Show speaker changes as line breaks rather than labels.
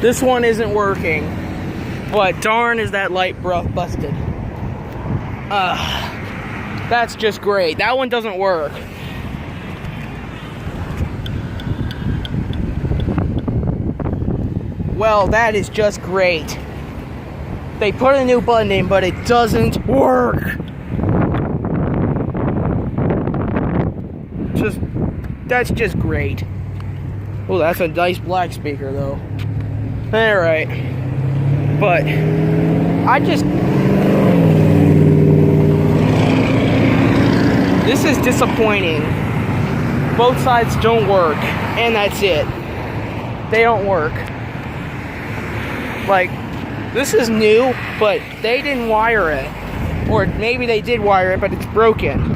This one isn't working. But darn is that light busted. That's just great. That one doesn't work. Well, that is just great. They put a new button in, but it doesn't work. That's just great. Oh, that's a nice black speaker, though. Alright. But, this is disappointing. Both sides don't work, and that's it. They don't work. Like, this is new, but they didn't wire it. Or maybe they did wire it, but it's broken.